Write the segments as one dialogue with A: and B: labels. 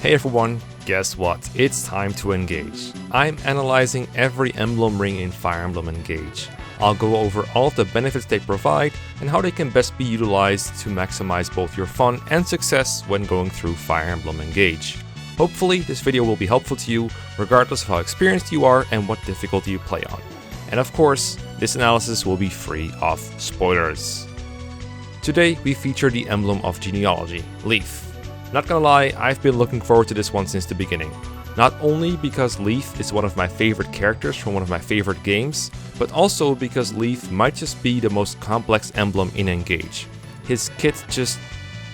A: Hey everyone, guess what? It's time to engage. I'm analyzing every emblem ring in Fire Emblem Engage. I'll go over all of the benefits they provide and how they can best be utilized to maximize both your fun and success when going through Fire Emblem Engage. Hopefully this video will be helpful to you regardless of how experienced you are and what difficulty you play on. And of course, this analysis will be free of spoilers. Today we feature the Emblem of Genealogy, Leif. Not gonna lie, I've been looking forward to this one since the beginning. Not only because Leif is one of my favorite characters from one of my favorite games, but also because Leif might just be the most complex emblem in Engage. His kit just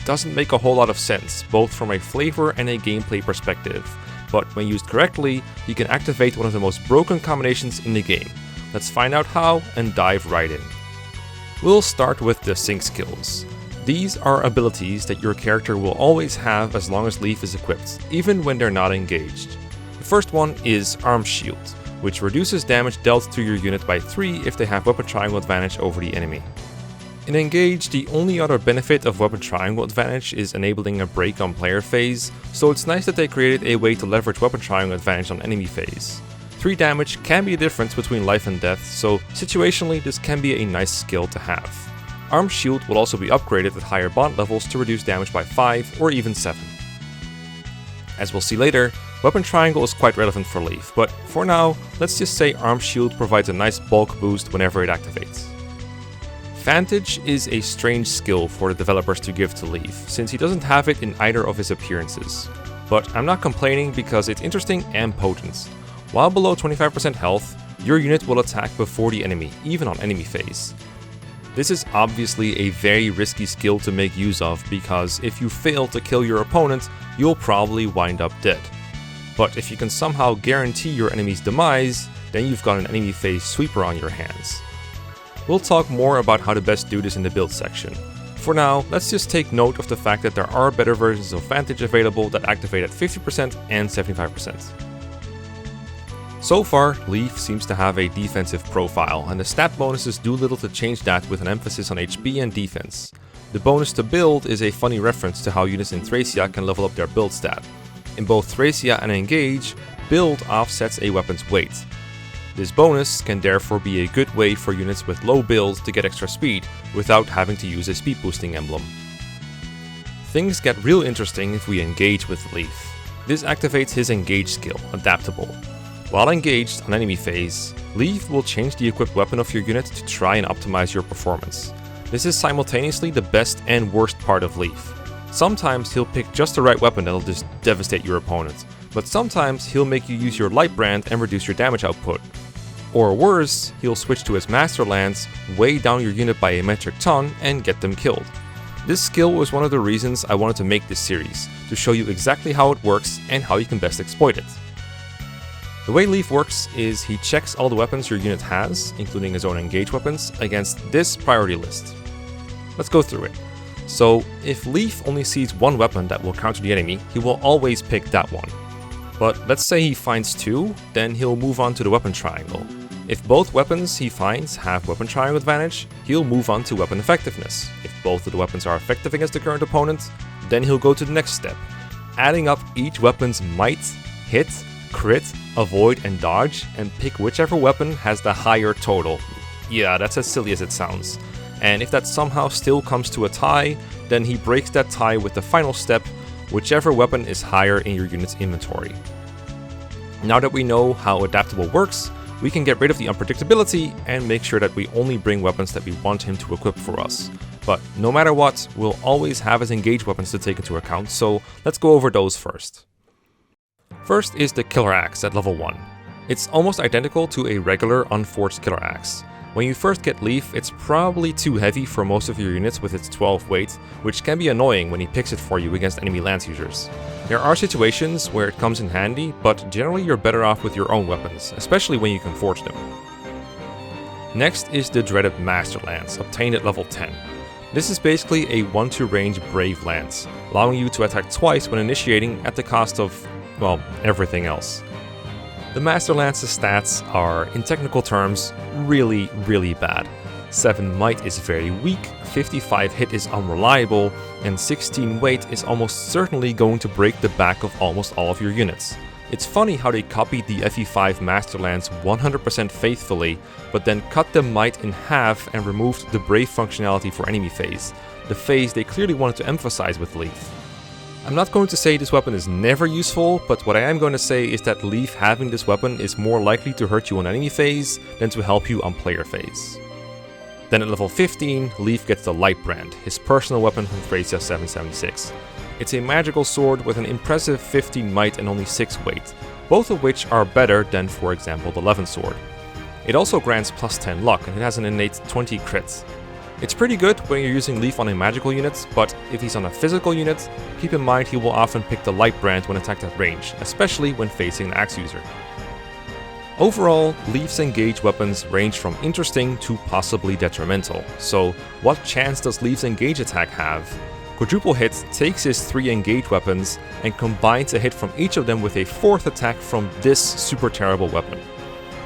A: doesn't make a whole lot of sense, both from a flavor and a gameplay perspective. But when used correctly, he can activate one of the most broken combinations in the game. Let's find out how and dive right in. We'll start with the sync skills. These are abilities that your character will always have as long as Leif is equipped, even when they're not engaged. The first one is Arm Shield, which reduces damage dealt to your unit by 3 if they have weapon triangle advantage over the enemy. In Engage, the only other benefit of weapon triangle advantage is enabling a break on player phase, so it's nice that they created a way to leverage weapon triangle advantage on enemy phase. 3 damage can be a difference between life and death, so situationally this can be a nice skill to have. Arm Shield will also be upgraded at higher bond levels to reduce damage by 5 or even 7. As we'll see later, Weapon Triangle is quite relevant for Leif, but for now, let's just say Arm Shield provides a nice bulk boost whenever it activates. Vantage is a strange skill for the developers to give to Leif, since he doesn't have it in either of his appearances. But I'm not complaining because it's interesting and potent. While below 25% health, your unit will attack before the enemy, even on enemy phase. This is obviously a very risky skill to make use of because if you fail to kill your opponent, you'll probably wind up dead. But if you can somehow guarantee your enemy's demise, then you've got an enemy phase sweeper on your hands. We'll talk more about how to best do this in the build section. For now, let's just take note of the fact that there are better versions of Vantage available that activate at 50% and 75%. So far, Leif seems to have a defensive profile, and the stat bonuses do little to change that with an emphasis on HP and defense. The bonus to build is a funny reference to how units in Thracia can level up their build stat. In both Thracia and Engage, build offsets a weapon's weight. This bonus can therefore be a good way for units with low builds to get extra speed, without having to use a speed boosting emblem. Things get real interesting if we engage with Leif. This activates his Engage skill, Adaptable. While engaged on enemy phase, Leif will change the equipped weapon of your unit to try and optimize your performance. This is simultaneously the best and worst part of Leif. Sometimes he'll pick just the right weapon that'll just devastate your opponent, but sometimes he'll make you use your light brand and reduce your damage output. Or worse, he'll switch to his Master Lance, weigh down your unit by a metric ton, and get them killed. This skill was one of the reasons I wanted to make this series, to show you exactly how it works and how you can best exploit it. The way Leif works is he checks all the weapons your unit has, including his own Engage weapons, against this priority list. Let's go through it. So, if Leif only sees one weapon that will counter the enemy, he will always pick that one. But let's say he finds 2, then he'll move on to the weapon triangle. If both weapons he finds have weapon triangle advantage, he'll move on to weapon effectiveness. If both of the weapons are effective against the current opponent, then he'll go to the next step, adding up each weapon's might, hit, crit, avoid, and dodge, and pick whichever weapon has the higher total. Yeah, that's as silly as it sounds. And if that somehow still comes to a tie, then he breaks that tie with the final step, whichever weapon is higher in your unit's inventory. Now that we know how Adaptable works, we can get rid of the unpredictability and make sure that we only bring weapons that we want him to equip for us. But no matter what, we'll always have his Engage weapons to take into account, so let's go over those first. First is the Killer Axe at level 1. It's almost identical to a regular unforged Killer Axe. When you first get Leif, it's probably too heavy for most of your units with its 12 weight, which can be annoying when he picks it for you against enemy lance users. There are situations where it comes in handy, but generally you're better off with your own weapons, especially when you can forge them. Next is the dreaded Master Lance, obtained at level 10. This is basically a 1-2 range Brave Lance, allowing you to attack twice when initiating at the cost of, well, everything else. The Master Lance's stats are, in technical terms, really bad. 7 might is very weak, 55 hit is unreliable, and 16 weight is almost certainly going to break the back of almost all of your units. It's funny how they copied the FE5 Masterlands 100% faithfully, but then cut the might in half and removed the brave functionality for enemy phase, the phase they clearly wanted to emphasize with Leif. I'm not going to say this weapon is never useful, but what I am going to say is that Leif having this weapon is more likely to hurt you on enemy phase than to help you on player phase. Then at level 15, Leif gets the Lightbrand, his personal weapon from Thracia 776. It's a magical sword with an impressive 15 might and only 6 weight, both of which are better than, for example, the Levin sword. It also grants plus 10 luck, and it has an innate 20 crits. It's pretty good when you're using Leif on a magical unit, but if he's on a physical unit, keep in mind he will often pick the Lightbrand when attacked at range, especially when facing an axe user. Overall, Leif's engage weapons range from interesting to possibly detrimental, so what chance does Leif's engage attack have? Quadruple Hit takes his 3 engage weapons and combines a hit from each of them with a 4th attack from this super terrible weapon.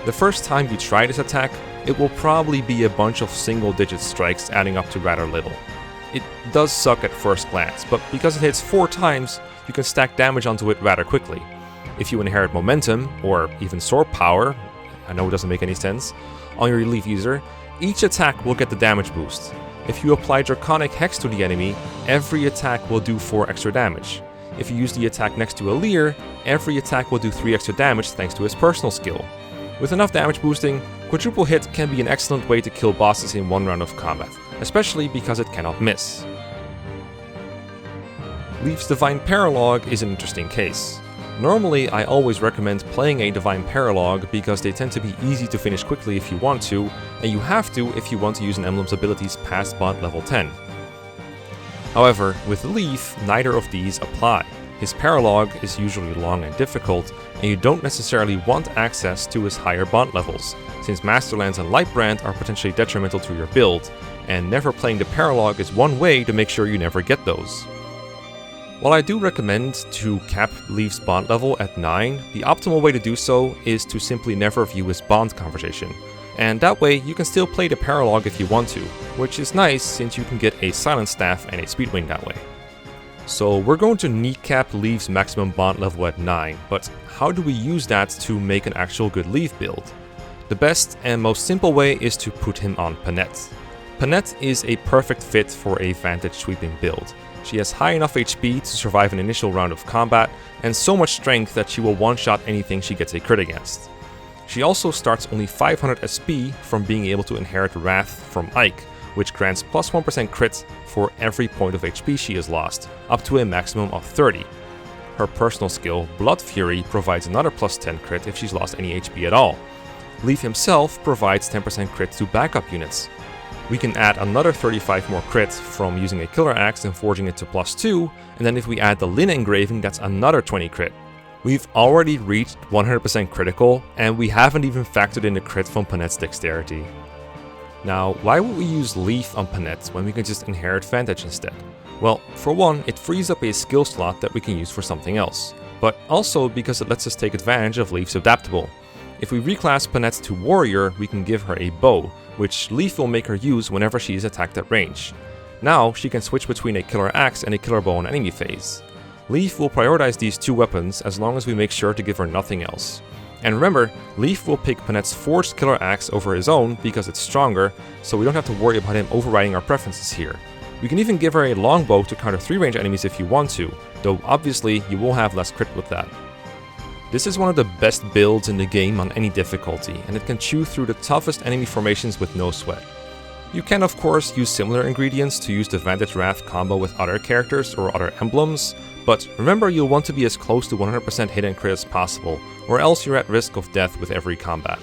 A: The first time you try this attack, it will probably be a bunch of single-digit strikes adding up to rather little. It does suck at first glance, but because it hits 4 times, you can stack damage onto it rather quickly. If you inherit momentum, or even sword power, I know it doesn't make any sense, on your Leif user, each attack will get the damage boost. If you apply Draconic Hex to the enemy, every attack will do 4 extra damage. If you use the attack next to a Leer, every attack will do 3 extra damage thanks to his personal skill. With enough damage boosting, Quadruple Hit can be an excellent way to kill bosses in one round of combat, especially because it cannot miss. Leif's Divine Paralogue is an interesting case. Normally, I always recommend playing a Divine Paralogue because they tend to be easy to finish quickly if you want to, and you have to if you want to use an emblem's abilities past bond level 10. However, with Leif, neither of these apply. His Paralogue is usually long and difficult, and you don't necessarily want access to his higher bond levels, since Masterlands and Lightbrand are potentially detrimental to your build, and never playing the Paralogue is one way to make sure you never get those. While I do recommend to cap Leif's bond level at 9, the optimal way to do so is to simply never view his bond conversation, and that way you can still play the Paralogue if you want to, which is nice since you can get a Silent Staff and a Speedwing that way. So we're going to kneecap Leif's maximum bond level at 9, but how do we use that to make an actual good Leif build? The best and most simple way is to put him on Panette. Panette is a perfect fit for a Vantage sweeping build. She has high enough HP to survive an initial round of combat, and so much strength that she will one-shot anything she gets a crit against. She also starts only 500 SP from being able to inherit Wrath from Ike, which grants plus 1% crit for every point of HP she has lost, up to a maximum of 30. Her personal skill, Blood Fury, provides another plus 10 crit if she's lost any HP at all. Leif himself provides 10% crit to backup units. We can add another 35 more crit from using a Killer Axe and forging it to plus 2, and then if we add the Lin engraving, that's another 20 crit. We've already reached 100% critical, and we haven't even factored in the crit from Panette's dexterity. Now, why would we use Leif on Panette when we can just inherit Vantage instead? Well, for one, it frees up a skill slot that we can use for something else, but also because it lets us take advantage of Leif's adaptable. If we reclass Panette to Warrior, we can give her a bow, which Leif will make her use whenever she is attacked at range. Now, she can switch between a Killer Axe and a Killer Bow on enemy phase. Leif will prioritize these 2 weapons as long as we make sure to give her nothing else. And remember, Leif will pick Panette's Forged Killer Axe over his own because it's stronger, so we don't have to worry about him overriding our preferences here. We can even give her a longbow to counter 3-range enemies if you want to, though obviously you will have less crit with that. This is one of the best builds in the game on any difficulty, and it can chew through the toughest enemy formations with no sweat. You can of course use similar ingredients to use the Vantage Wrath combo with other characters or other emblems, but remember you'll want to be as close to 100% hit and crit as possible, or else you're at risk of death with every combat.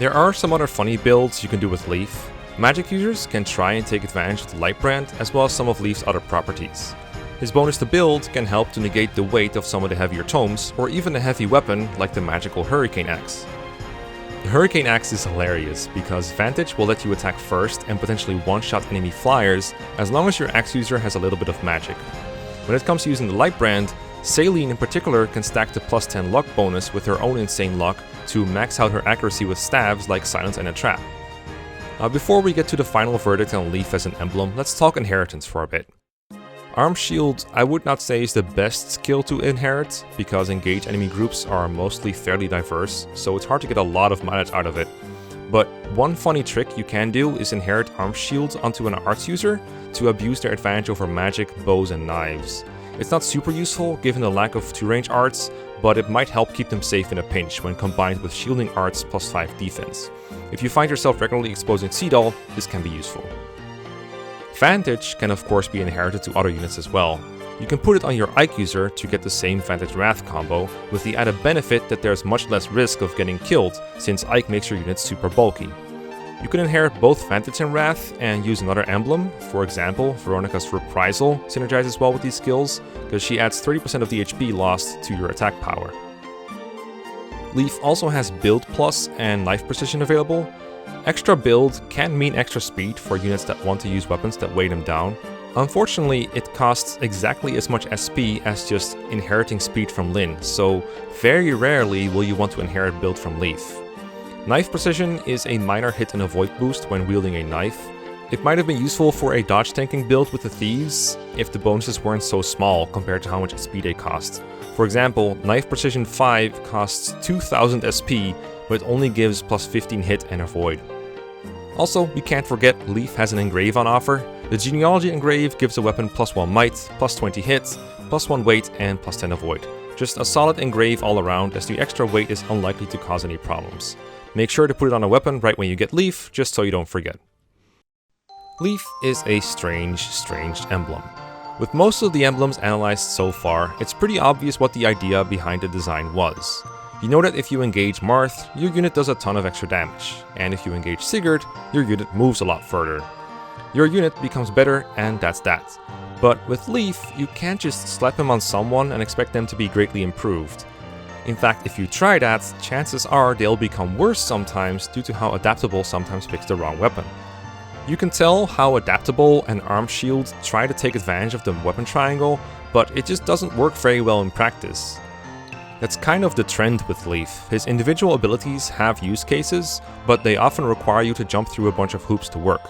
A: There are some other funny builds you can do with Leif. Magic users can try and take advantage of the Lightbrand as well as some of Leif's other properties. His bonus to build can help to negate the weight of some of the heavier tomes, or even a heavy weapon like the magical Hurricane Axe. The Hurricane Axe is hilarious because Vantage will let you attack first and potentially one-shot enemy flyers as long as your axe user has a little bit of magic. When it comes to using the Lightbrand, Saline in particular can stack the plus 10 luck bonus with her own insane luck to max out her accuracy with stabs like Silence and a Trap. Before we get to the final verdict on Leif as an emblem, let's talk inheritance for a bit. Arm Shield I would not say is the best skill to inherit, because engaged enemy groups are mostly fairly diverse, so it's hard to get a lot of mileage out of it. But one funny trick you can do is inherit Arm Shield onto an arts user to abuse their advantage over magic, bows and knives. It's not super useful given the lack of 2-range arts, but it might help keep them safe in a pinch when combined with shielding arts plus 5 defense. If you find yourself regularly exposing Seedall, this can be useful. Vantage can of course be inherited to other units as well. You can put it on your Ike user to get the same Vantage Wrath combo, with the added benefit that there's much less risk of getting killed, since Ike makes your units super bulky. You can inherit both Vantage and Wrath and use another emblem. For example, Veronica's Reprisal synergizes well with these skills, because she adds 30% of the HP lost to your attack power. Leif also has Build Plus and Knife Precision available. Extra build can mean extra speed for units that want to use weapons that weigh them down. Unfortunately, it costs exactly as much SP as just inheriting speed from Lyn, so very rarely will you want to inherit build from Leif. Knife Precision is a minor hit and avoid boost when wielding a knife. It might have been useful for a dodge tanking build with the Thieves, if the bonuses weren't so small compared to how much SP they cost. For example, Knife Precision 5 costs 2000 SP, but it only gives plus 15 hit and avoid. Also, we can't forget Leif has an Engrave on offer. The Genealogy Engrave gives a weapon plus 1 might, plus 20 hits, plus 1 weight, and plus 10 avoid. Just a solid Engrave all around, as the extra weight is unlikely to cause any problems. Make sure to put it on a weapon right when you get Leif, just so you don't forget. Leif is a strange emblem. With most of the emblems analyzed so far, it's pretty obvious what the idea behind the design was. You know that if you engage Marth, your unit does a ton of extra damage, and if you engage Sigurd, your unit moves a lot further. Your unit becomes better, and that's that. But with Leif, you can't just slap him on someone and expect them to be greatly improved. In fact, if you try that, chances are they'll become worse sometimes due to how Adaptable sometimes picks the wrong weapon. You can tell how Adaptable and Arm Shield try to take advantage of the weapon triangle, but it just doesn't work very well in practice. That's kind of the trend with Leif. His individual abilities have use cases, but they often require you to jump through a bunch of hoops to work.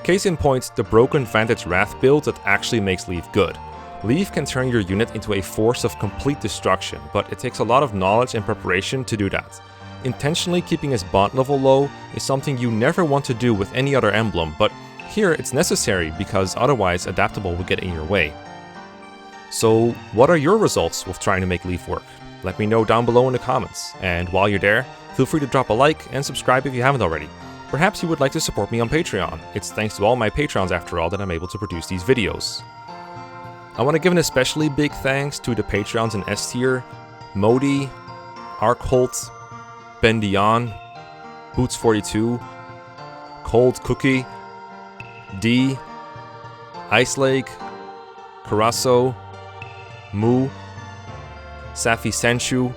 A: Case in point, the broken Vantage Wrath build that actually makes Leif good. Leif can turn your unit into a force of complete destruction, but it takes a lot of knowledge and preparation to do that. Intentionally keeping his bond level low is something you never want to do with any other emblem, but here it's necessary because otherwise Adaptable will get in your way. So what are your results with trying to make Leif work? Let me know down below in the comments, and while you're there, feel free to drop a like and subscribe if you haven't already. Perhaps you would like to support me on Patreon. It's thanks to all my patrons after all that I'm able to produce these videos. I want to give an especially big thanks to the patrons in S tier: Modi, Arkholt, Ben Dion, Boots42, Cold Cookie, D, Ice Lake, Carasso, Moo, Safi Senshu,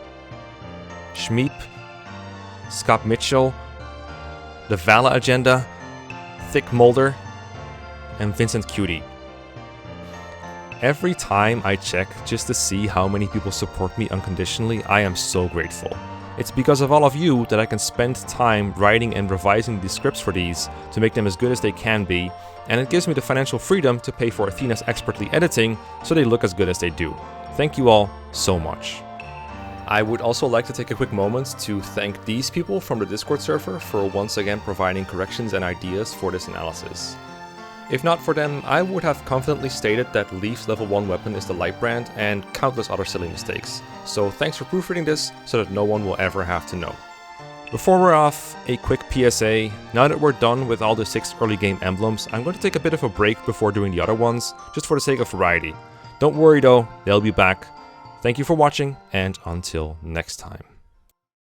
A: Schmeep, Scott Mitchell, The Vala Agenda, Thick Mulder, and Vincent Cutie. Every time I check just to see how many people support me unconditionally, I am so grateful. It's because of all of you that I can spend time writing and revising the scripts for these to make them as good as they can be, and it gives me the financial freedom to pay for Athena's expertly editing so they look as good as they do. Thank you all so much. I would also like to take a quick moment to thank these people from the Discord server for once again providing corrections and ideas for this analysis. If not for them, I would have confidently stated that Leif's level 1 weapon is the Light Brand and countless other silly mistakes, so thanks for proofreading this so that no one will ever have to know. Before we're off, a quick PSA. Now that we're done with all the 6 early game emblems, I'm going to take a bit of a break before doing the other ones, just for the sake of variety. Don't worry though, they'll be back. Thank you for watching, and until next time.